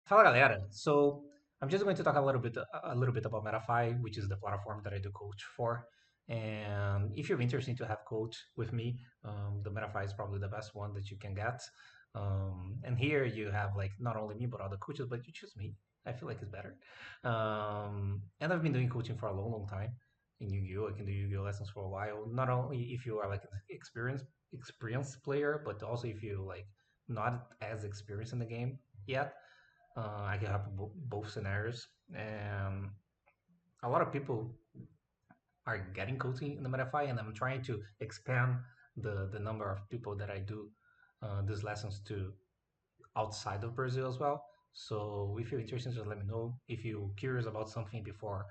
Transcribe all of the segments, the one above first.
Fala galera, so I'm just going to talk a little bit about Metafy, which is the platform that I do coach for. And if you're interested to have coach with me, the Metafy is probably the best one that you can get. And here you have like not only me but other coaches, but you choose me. I feel like it's better. And I've been doing coaching for a long, long time in Yu-Gi-Oh. I can do Yu-Gi-Oh lessons for a while. Not only if you are like an experienced player, but also if you like not as experienced in the game yet. I can help both scenarios, and a lot of people are getting coaching in the Metafy, and I'm trying to expand the number of people that I do these lessons to outside of Brazil as well. So if you're interested, just let me know. If you're curious about something before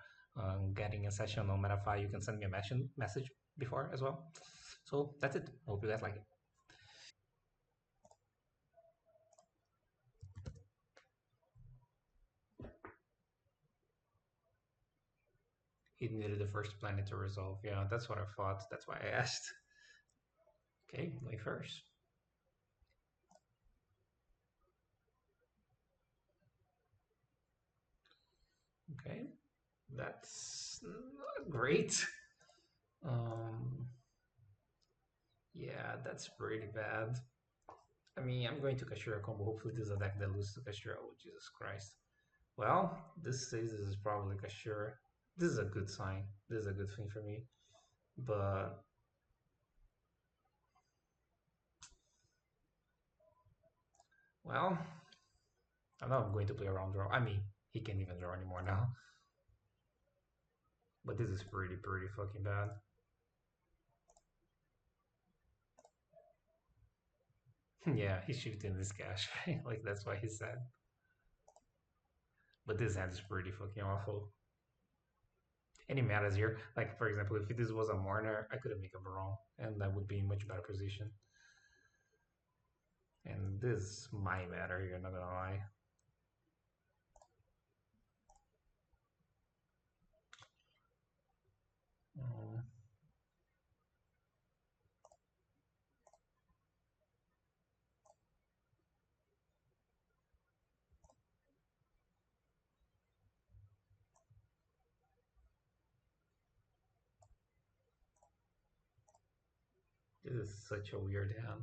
getting a session on Metafy, you can send me a message before as well. So that's it. Hope you guys like it. He needed the first planet to resolve. Yeah, that's what I thought. That's why I asked. Okay, me first. Okay, that's not great. Um, yeah, that's pretty bad. I mean, I'm going to Kashira combo. Hopefully, this is a deck that loses to Kashira. Oh, Jesus Christ. Well, this says this is probably Kashira. This is a good sign. This is a good thing for me. But, well, I'm not going to play around draw. I mean, he can't even draw anymore now. But this is pretty, pretty fucking bad. Yeah, he's shooting this cash, right? Like, that's why he's sad. But this hand is pretty fucking awful. Any matters here. Like for example, if this was a Marner, I could have made a Baron, and that would be in much better position. And this might matter here, not gonna lie. Um, this is such a weird hand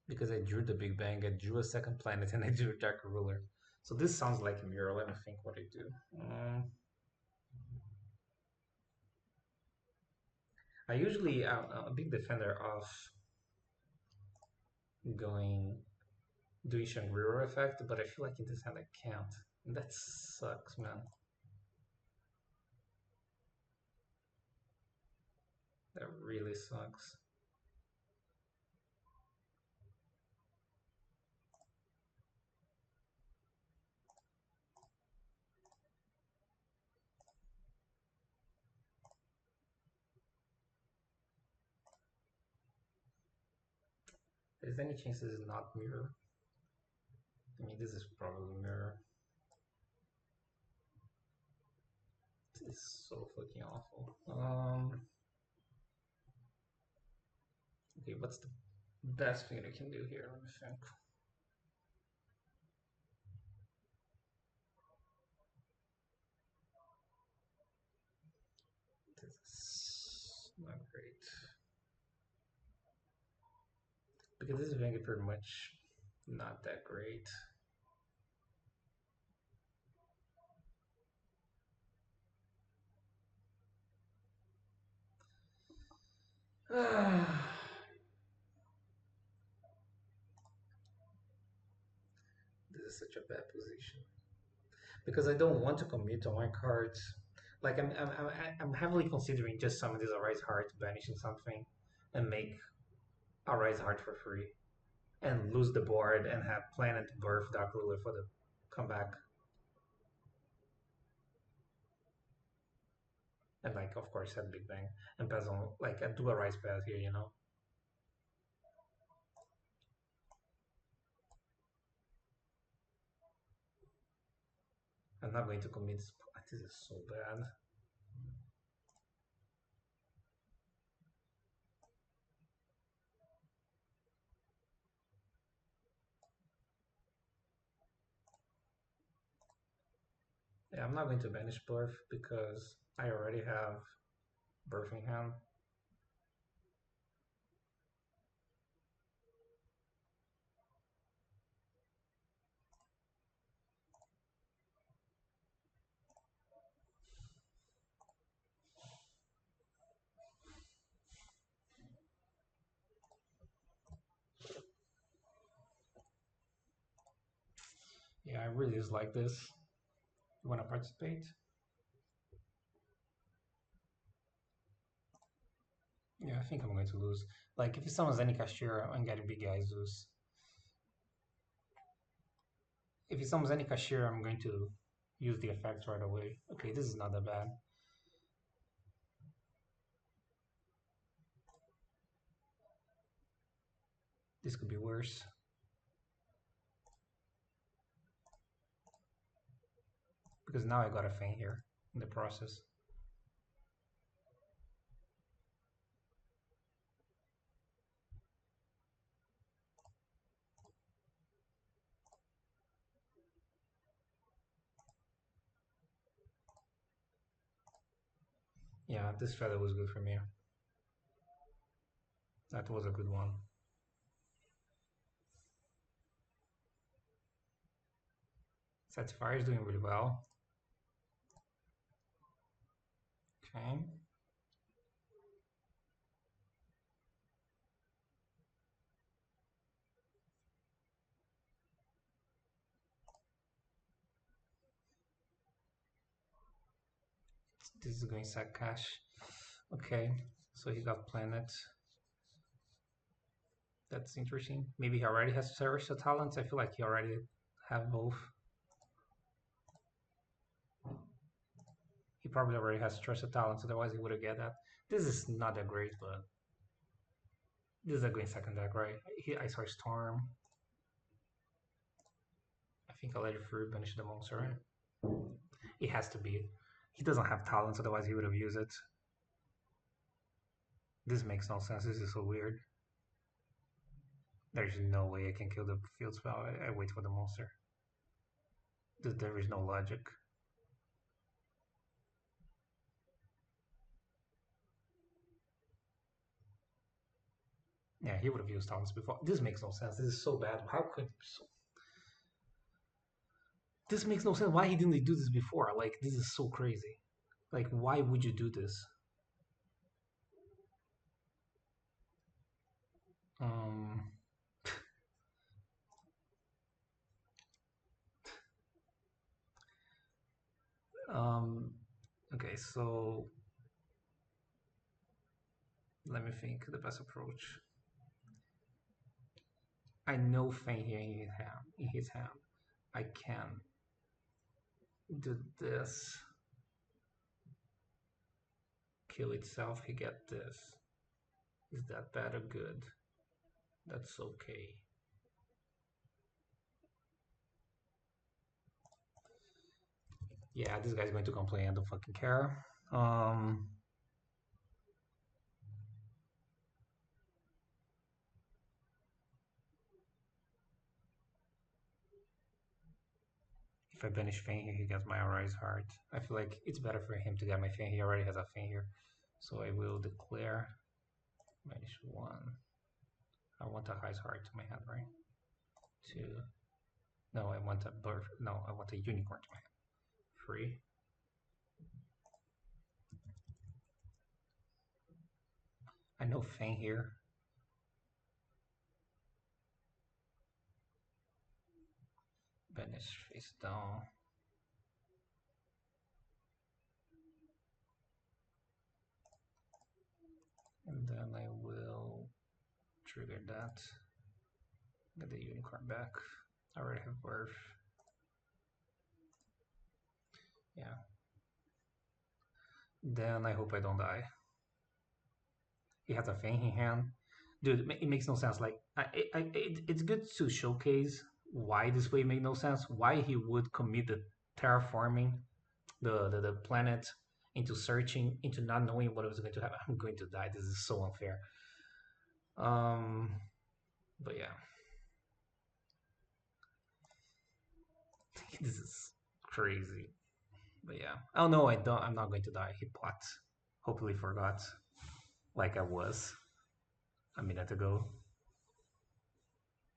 because I drew the Big Bang, I drew a second planet, and I drew a Dark Ruler. So this sounds like a mirror. Let me think what I do. I usually I'm a big defender of going doing Shangri-La effect, but I feel like in this hand I can't. And that sucks, man. That really sucks. Is there any chance this is not mirror? I mean, this is probably mirror. This is so fucking awful. Okay, what's the best thing I can do here? Let me think. This is not great because this is making pretty much not that great. This is such a bad position because I don't want to commit on my cards. Like I'm heavily considering just summon this Arise Heart, banishing something, and make Arise Heart for free, and lose the board and have Planet Birth Dark Ruler for the comeback. And like of course have Big Bang and pass on like a do a Rise pass here, you know. I'm not going to commit. This is so bad. Yeah, I'm not going to banish birth because I already have birthing hand. Yeah, I really just like this. You want to participate? Yeah, I think I'm going to lose. Like, if he summons any cashier, I'm getting big guy Zeus. If he summons any cashier, I'm going to use the effects right away. Okay, this is not that bad. This could be worse. Because now I got a feint here in the process. Yeah, this feather was good for me. That was a good one. Satisfier is doing really well. Okay. This is going sack cash. Okay, so he got planet. That's interesting. Maybe he already has Terrestrial Talents. I feel like he already have both. He probably already has Terrestrial Talents, otherwise he would have get that. This is not that great, but this is a going second deck, right? I saw Storm. I think I'll let it through, banish the monster, right? It has to be. He doesn't have talents, otherwise he would have used it. This makes no sense. This is so weird. There's no way I can kill the field spell. I wait for the monster. There is no logic. Yeah, he would have used talents before. This makes no sense. This is so bad. How could this makes no sense? Why he didn't do this before? Like, this is so crazy. Like, why would you do this? Um, um, okay, so let me think the best approach. I know Feint here in his hand. I can do this. Kill itself, he get this. Is that bad or good? That's okay. Yeah, this guy's going to complain. I don't fucking care. If I banish Feint here, he gets my Arise Heart. I feel like it's better for him to get my Feint. He already has a Feint here. So I will declare banish 1. I want a High's Heart to my hand, right? 2. No, I want a birth. No, I want a Unicorn to my hand. 3. I know Feint here. Banish face down. And then I will trigger that. Get the unicorn back. I already have birth. Yeah. Then I hope I don't die. He has a Feint in hand. Dude, it makes no sense. Like, it's good to showcase why this way made no sense. Why he would commit the terraforming the planet into searching, into not knowing what was going to happen. I'm going to die. This is so unfair. But yeah, this is crazy. But yeah. Oh no, I don't. I'm not going to die. He plot. Hopefully forgot, like I was a minute ago.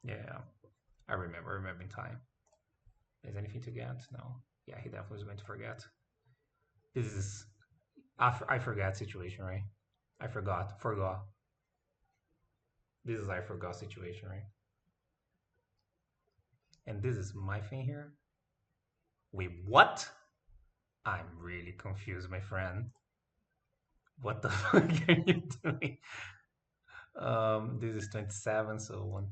Yeah, I remember. Remembering time. Is anything to get? No. Yeah, he definitely was going to forget. This is I forgot situation, right? I forgot. This is I forgot situation, right? And this is my thing here. Wait, what? I'm really confused, my friend. What the fuck are you doing? This is 27, so one.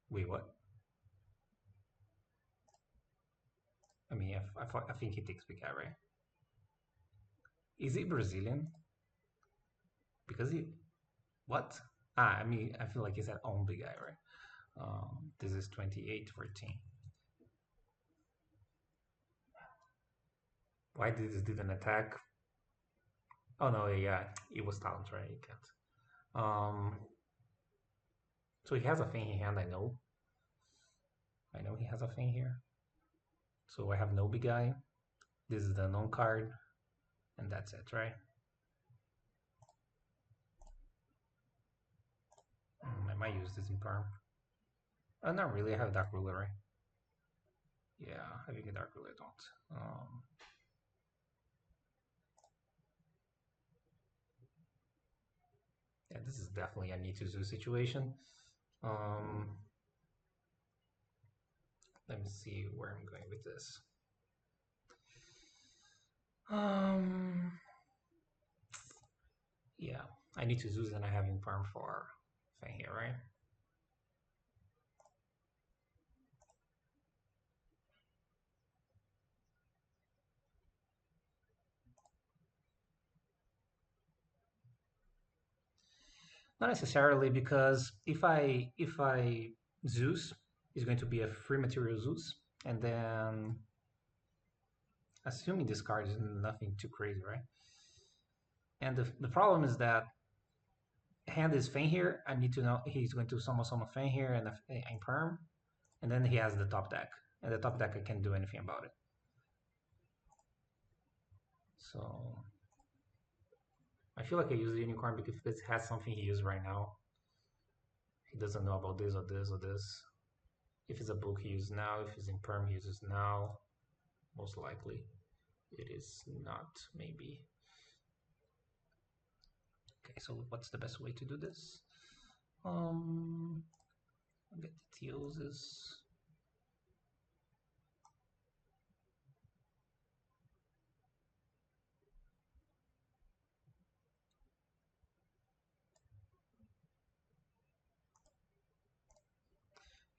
Wait, what? I mean, I think he takes big guy, right? Is he Brazilian? Because he what? I mean, I feel like he's an own big guy, right? This is 28-14. Why did this didn't attack? Oh no, yeah, it was talent, right? He can't. So he has a thing in hand. I know. I know he has a thing here. So I have no big guy. This is the known card, and that's it, right? I might use this in perm. Not really. I have Dark Ruler, right? Yeah, having a Dark Ruler, I don't. Yeah, this is definitely a need to zoo situation. Um, let me see where I'm going with this. Um, yeah, I need to Zeus and I have in farm for thing here, right? Not necessarily because if I Zeus is going to be a free material Zeus, and then assuming this card is nothing too crazy, right? And the problem is that hand is Fang here. I need to know he's going to summon Fang here and in perm, and then he has the top deck, and the top deck I can't do anything about it. So I feel like I use the unicorn because it has something he uses right now. He doesn't know about this or this or this. If it's a book he uses now, if it's in perm he uses now, most likely. It is not, maybe. Okay, so what's the best way to do this? Get the Theosis.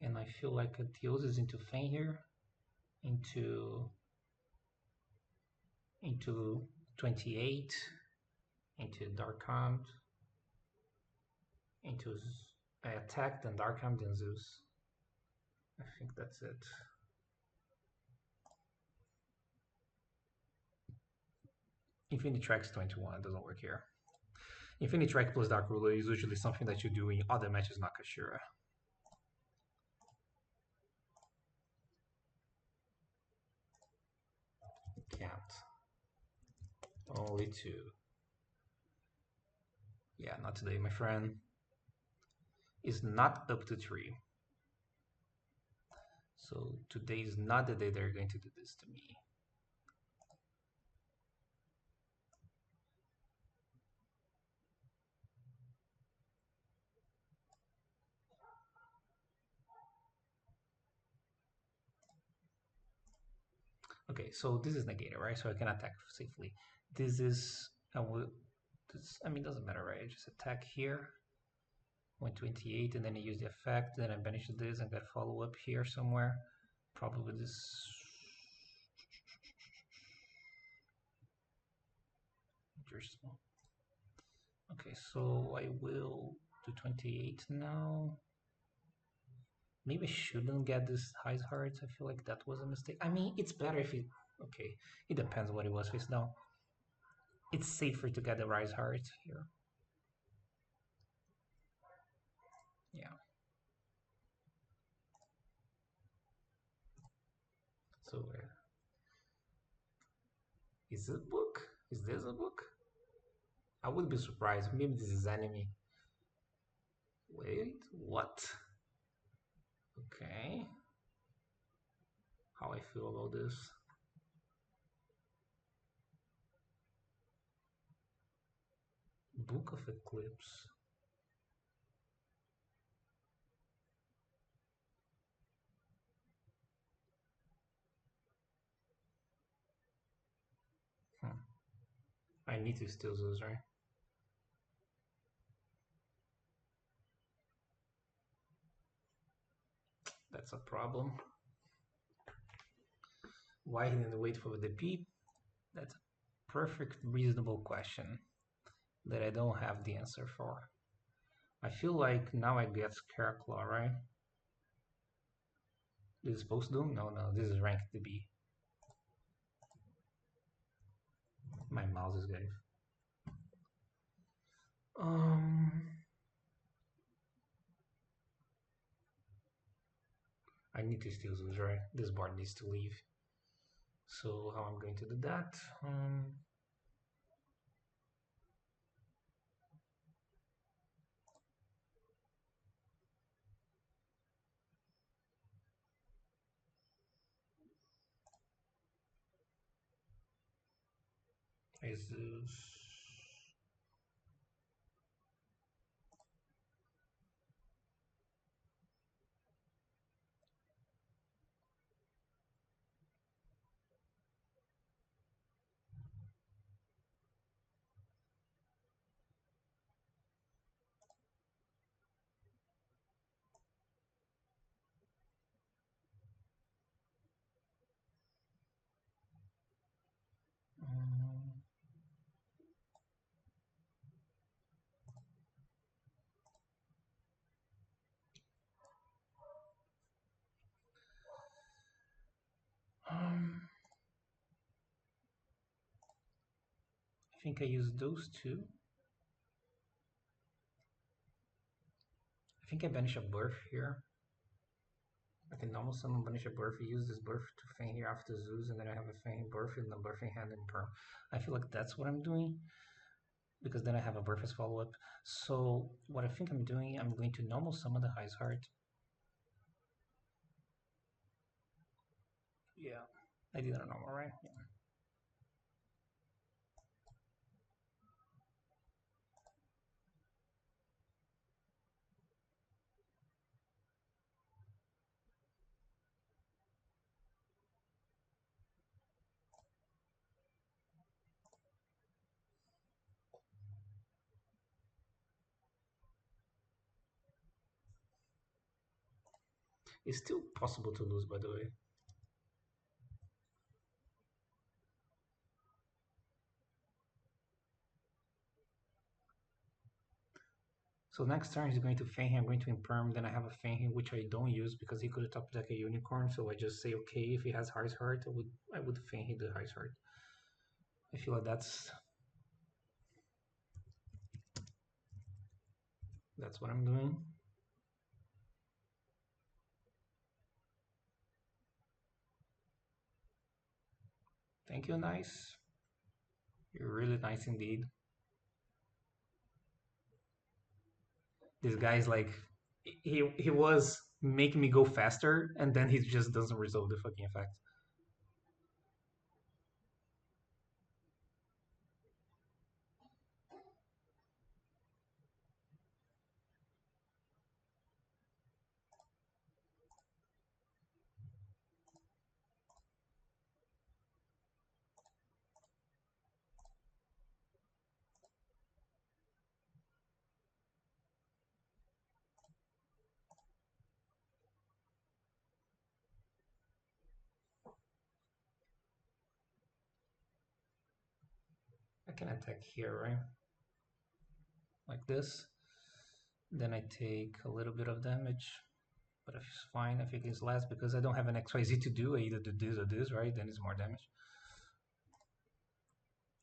And I feel like a Theosis into Fang here, into 28, into Dark Hunt, into attack, then Dark Hunt, then Zeus. I think that's it. Infinity Tracks 21 doesn't work here. Infinity Track plus Dark Ruler is usually something that you do in other matches, not Kashira. Can't. Only two. Yeah, not today, my friend. It's not up to 3. So today is not the day they're going to do this to me. Okay, so this is negated, right? So I can attack safely. This is, I mean, doesn't matter, right? I just attack here, 128, and then I use the effect, then I banish this and get follow up here somewhere. Probably this. Interesting. Okay, so I will do 28 now. Maybe I shouldn't get this high hearts. I feel like that was a mistake. I mean, it's better if it. Okay, it depends what it was face down. it's safer to get the rise heart here. Yeah. So is this a book? Is this a book? I would be surprised. Maybe this is anime. Wait, what? Okay. How I feel about this? Book of Eclipse. I need to steal those, right? That's a problem. Why didn't wait for the P? That's a perfect, reasonable question that I don't have the answer for. I feel like now I get Scareclaw, right? This is supposed to do? No, this is ranked to be. My mouse is getting. I need to steal those, right? This board needs to leave. So how I'm going to do that? Is this? I think I use those two. I think I banish a birth here. I can almost summon banish a birth, use this birth to feign here after Zeus, and then I have a feign birth and a birthing hand and perm. I feel like that's what I'm doing, because then I have a birth as follow-up. So what I think I'm doing, I'm going to normal summon the High's Heart. Yeah, I did a normal, right? Yeah. It's still possible to lose, by the way. So next turn he's going to feign, I'm going to imperm, then I have a feign which I don't use because he could top deck a unicorn, so I just say okay, if he has High's Heart, I would feign the High's Heart. I feel like that's what I'm doing. Thank you, nice. You're really nice indeed. This guy's like, he was making me go faster, and then he just doesn't resolve the fucking effect. I can attack here, right? Like this. Then I take a little bit of damage, but if it's fine, I think it's less because I don't have an XYZ to do. I either do this or this, right? Then it's more damage.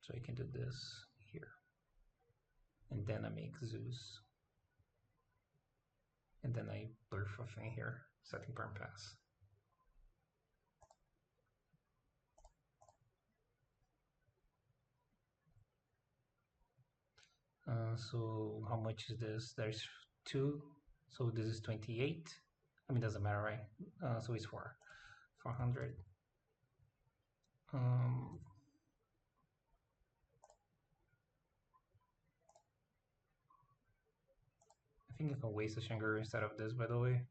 So I can do this here. And then I make Zeus. And then I birth a thing here, setting parent pass. So how much is this? There's 2, so this is 28. I mean, doesn't matter, right? So it's 400. I think I can waste a Shangar instead of this, by the way.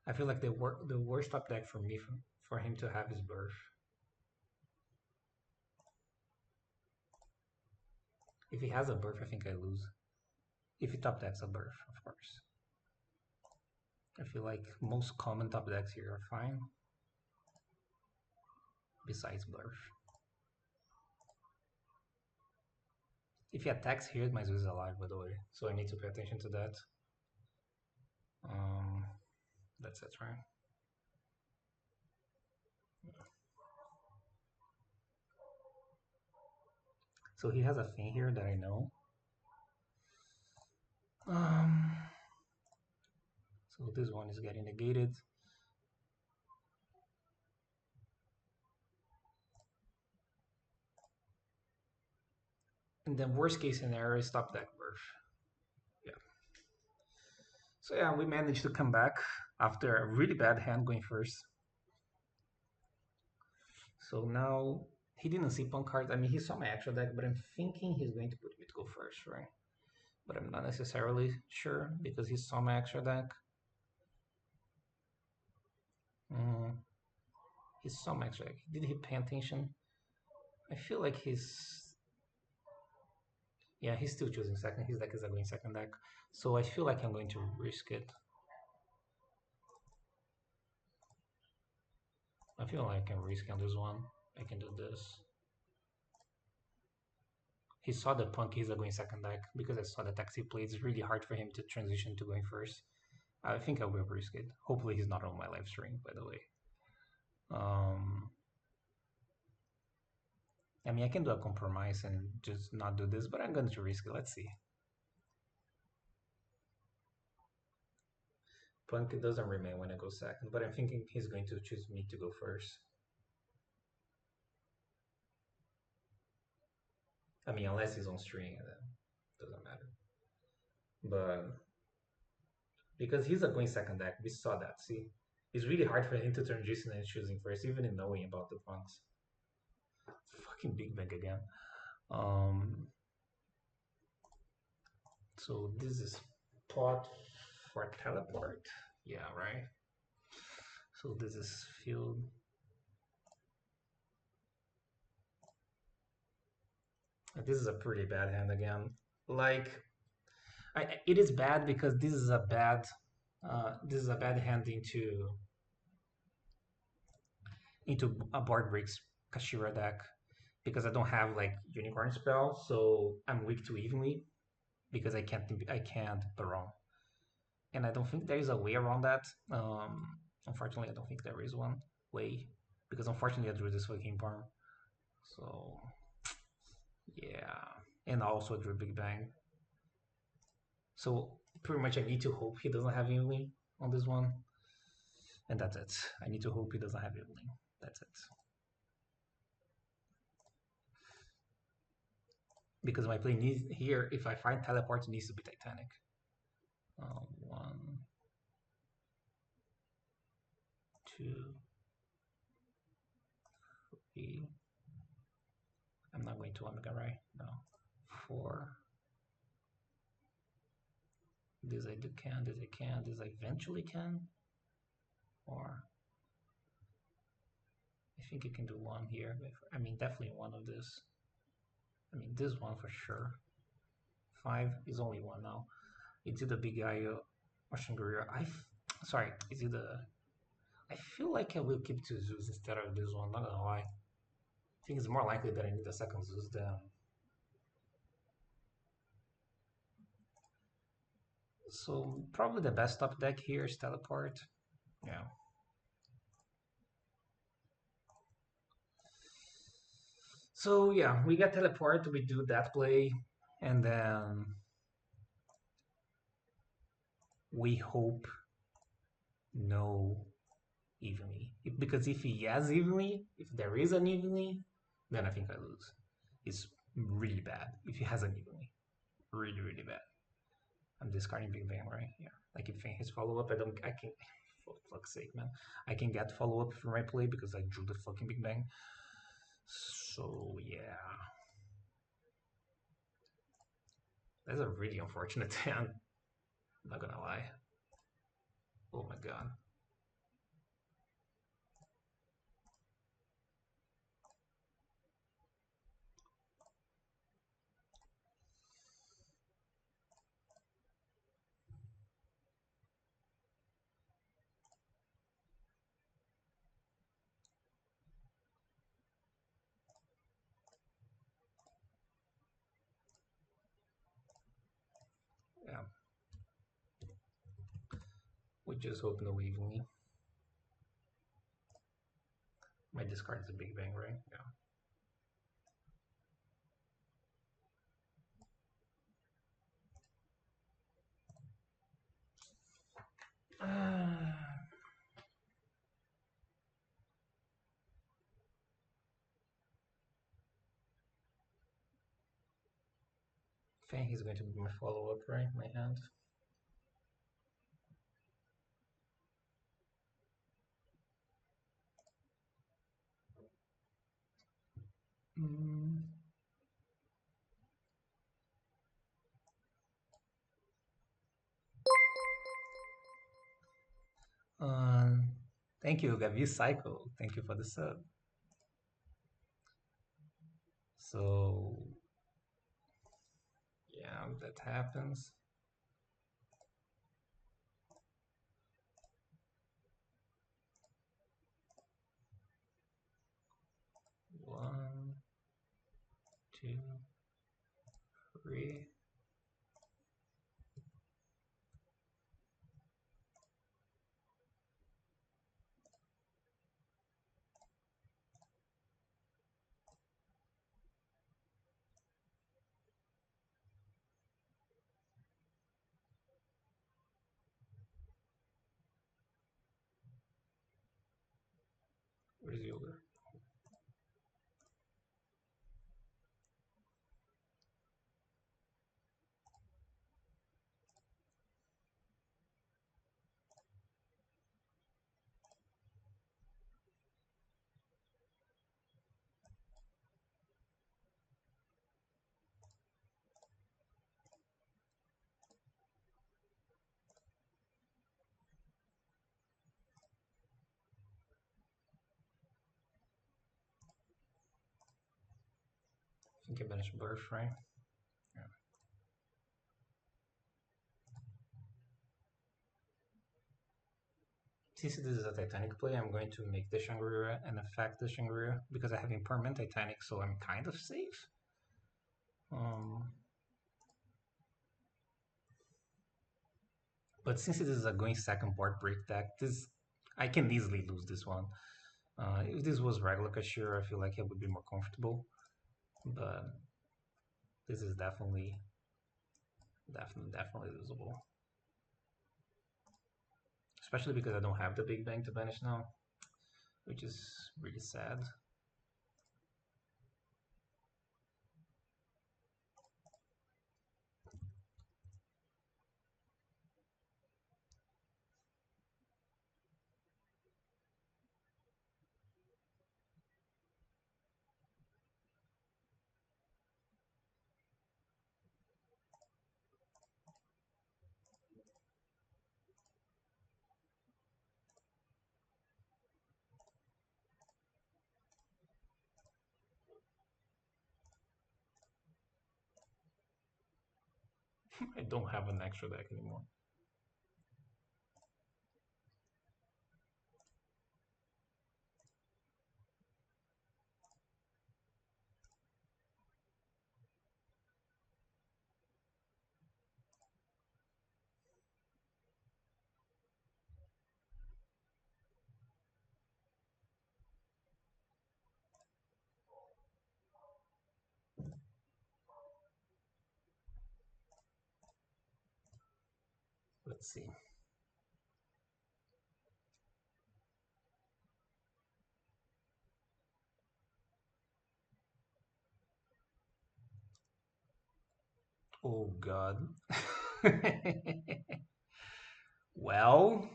I feel like the worst top deck for me for him to have is birth. If he has a birth, I think I lose. If he top decks a birth, of course. I feel like most common top decks here are fine. Besides birth. If he attacks here, my Zeus is alive, by the way. So I need to pay attention to that. That's it, right? So he has a thing here that I know. So this one is getting negated. And then worst case scenario is top deck birth. Yeah. So yeah, we managed to come back after a really bad hand going first. So now he didn't see pawn cards. I mean, he saw my actual deck, but I'm thinking he's going to put me to go first, right? But I'm not necessarily sure because he saw my extra deck. He saw my extra deck. Did he pay attention? I feel like yeah, he's still choosing second. His deck is a going second deck. So I feel like I'm going to risk it. I feel like I can risk on this one. I can do this. He saw the punk he's a going second deck because I saw the taxi play. It's really hard for him to transition to going first. I think I will risk it. Hopefully he's not on my live stream, by the way. I mean, I can do a compromise and just not do this, but I'm going to risk it. Let's see. Punk doesn't remain when I go second, but I'm thinking he's going to choose me to go first. I mean, unless he's on string, it doesn't matter. But because he's a going second deck, we saw that. See, it's really hard for him to turn Jason and choosing first, even in knowing about the punks. Fucking Big Bang again. So this is pot for teleport. Yeah, right. So this is field. This is a pretty bad hand again. Like, it is bad because this is a bad hand into a board breaks Kashira deck because I don't have like unicorn spell, so I'm weak to evenly because I can't Baron, and I don't think there is a way around that. Unfortunately, I don't think there is one way because unfortunately I drew this fucking farm. So yeah, and also drew Big Bang. So pretty much I need to hope he doesn't have evenly on this one, and that's it. I need to hope he doesn't have evenly. That's it. Because my play needs here, if I find teleport, it needs to be Titanic. 1, 2, 3. I'm not going to Omega, right? No. 4. This I do can, this I can, this I eventually can. Or I think you can do one here. I mean, definitely one of this. I mean, this one for sure. 5 is only one now. It's either Big Eye or Shangri-La. Sorry, is either. I feel like I will keep 2 zoos instead of this one, not gonna lie. I think it's more likely that I need a second Zeus than. So, probably the best top deck here is Teleport. Yeah. So, yeah, we get Teleport, we do that play, and then we hope no evenly. Because if he has evenly, if there is an evenly, then I think I lose. It's really bad if he has an evenly. Really, really bad. I'm discarding Big Bang, right? Yeah. Like if his follow up, I can, for fuck's sake, man. I can get follow up from my play because I drew the fucking Big Bang. So, yeah. That's a really unfortunate hand. I'm not gonna lie. Oh my god. Yeah. We just hope no evenly. My discard is a Big Bang, right? Yeah. Fang is going to be my follow-up, right? My hand. Mm. Thank you, Gabi Cycle. Thank you for the sub. So, yeah, that happens. One, two, three. Where's the ogre? I think I banished Birth, right? Yeah. Since this is a Titanic play, I'm going to make the Shangri-La and affect the Shangri-La because I have impermanent Titanic, so I'm kind of safe. But since it is a going second board break deck, this I can easily lose this one. If this was regular Kashira, I feel like it would be more comfortable. But this is definitely losable. Especially because I don't have the Big Bang to banish now, which is really sad. I don't have an extra deck anymore. Let's see. Oh God. Well,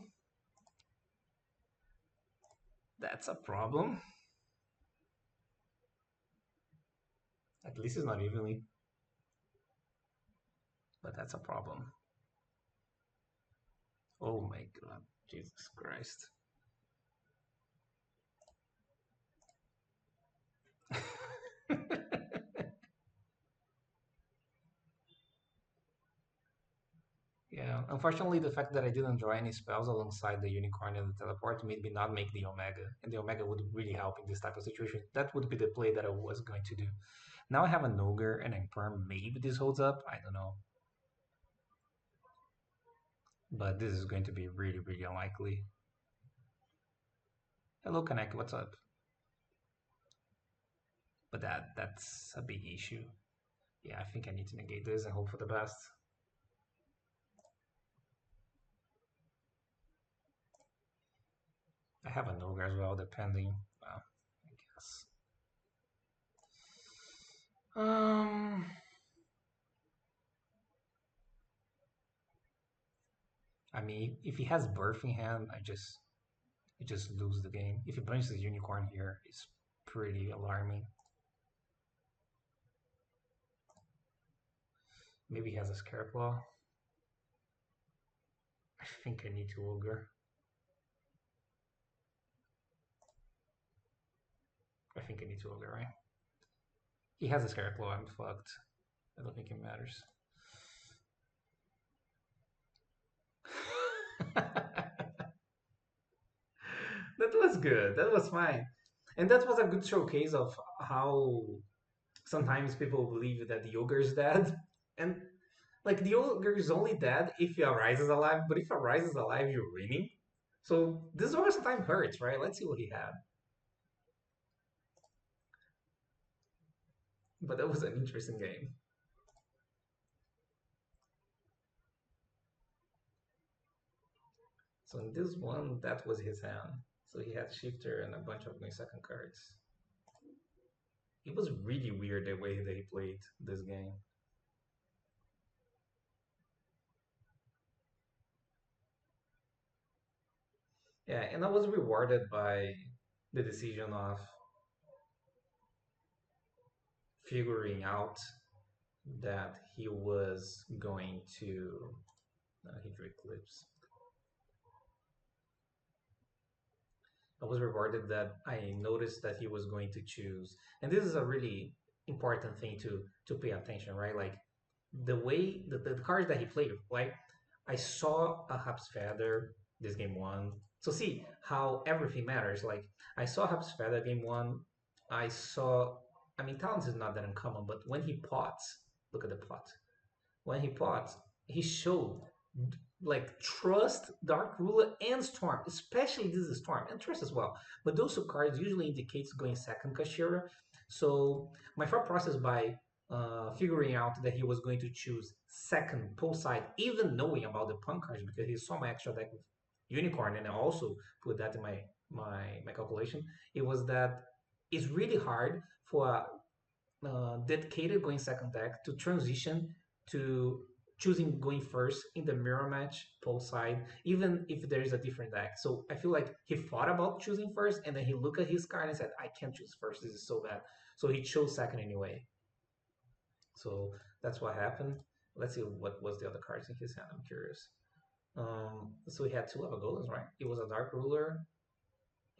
that's a problem. At least it's not evenly, but that's a problem. Oh my God. Jesus Christ. Yeah, unfortunately, the fact that I didn't draw any spells alongside the Unicorn and the Teleport made me not make the Omega, and the Omega would really help in this type of situation. That would be the play that I was going to do. Now I have an Ogre and I'm Perm. Maybe this holds up. I don't know. But this is going to be really, really unlikely. Hello, Connect. What's up? But that's a big issue. Yeah, I think I need to negate this and hope for the best. I have an Ogre as well, depending. Well, I guess. Um, I mean, if he has Birth in hand, I just lose the game. If he brings his Unicorn here, it's pretty alarming. Maybe he has a Scareclaw. I think I need to Ogre. I think I need to Ogre, right? He has a Scareclaw, I'm fucked. I don't think it matters. That was good. That was fine. And that was a good showcase of how sometimes people believe that the ogre is dead. And like the ogre is only dead if Arise is alive, but if Arise is alive, you're winning. So this ogre sometimes hurts, right? Let's see what he had. But that was an interesting game. So in this one, that was his hand. So he had Shifter and a bunch of my second cards. It was really weird the way they played this game. Yeah, and I was rewarded by the decision of figuring out that he was going to. He drew Eclipse. I was rewarded that I noticed that he was going to choose, and this is a really important thing to pay attention, right? Like the way the cards that he played, like I saw a Hub's Feather this game one. So see how everything matters. Like I saw Hub's Feather game one. I saw. I mean, Talents is not that uncommon, but when he pots, look at the pot. When he pots, he showed like Trust, Dark Ruler, and Storm. Especially this is Storm and Trust as well. But those two cards usually indicates going second Kashira. So my thought process by figuring out that he was going to choose second pull side, even knowing about the punk cards because he saw my extra deck with Unicorn, and I also put that in my calculation. It was that it's really hard for a dedicated going second deck to transition to choosing going first in the mirror match pull side, even if there is a different deck. So I feel like he thought about choosing first and then he looked at his card and said, I can't choose first. This is so bad. So he chose second anyway. So that's what happened. Let's see what was the other cards in his hand. I'm curious. So he had two Lava Golems, right? It was a Dark Ruler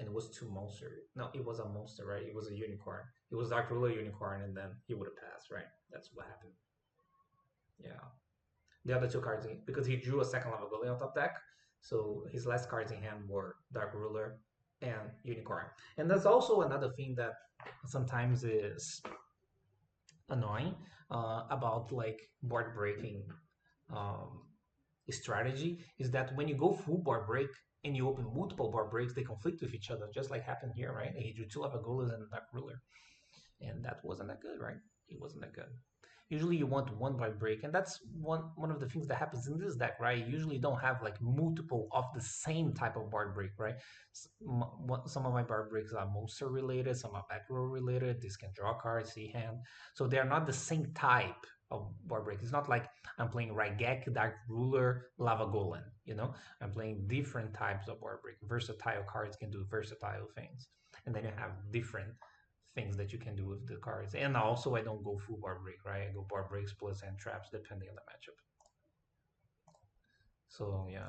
and it was two monster. No, it was a monster, right? It was a unicorn. It was Dark Ruler unicorn, and then he would have passed, right? That's what happened. Yeah. the other two cards in, because he drew a second lava golem on top deck. So his last cards in hand were Dark Ruler and Unicorn. And that's also another thing that sometimes is annoying about like board breaking um, strategy is that when you go full board break and you open multiple board breaks, they conflict with each other, just like happened here, right? He drew two lava golems and a Dark Ruler, and that wasn't that good, right? It wasn't that good. Usually you want one by break, and that's one of the things that happens in this deck, right? You usually don't have like multiple of the same type of board break, right? Some of my board breaks are monster related, some are back row related. This can draw cards, see hand, so they're not the same type of board break. It's not like I'm playing Raigek, Dark Ruler, Lava Golem. You know, I'm playing different types of board break. Versatile cards can do versatile things, and then you have different things that you can do with the cards. And also, I don't go full bar break, right? I go bar breaks plus and traps depending on the matchup. So yeah.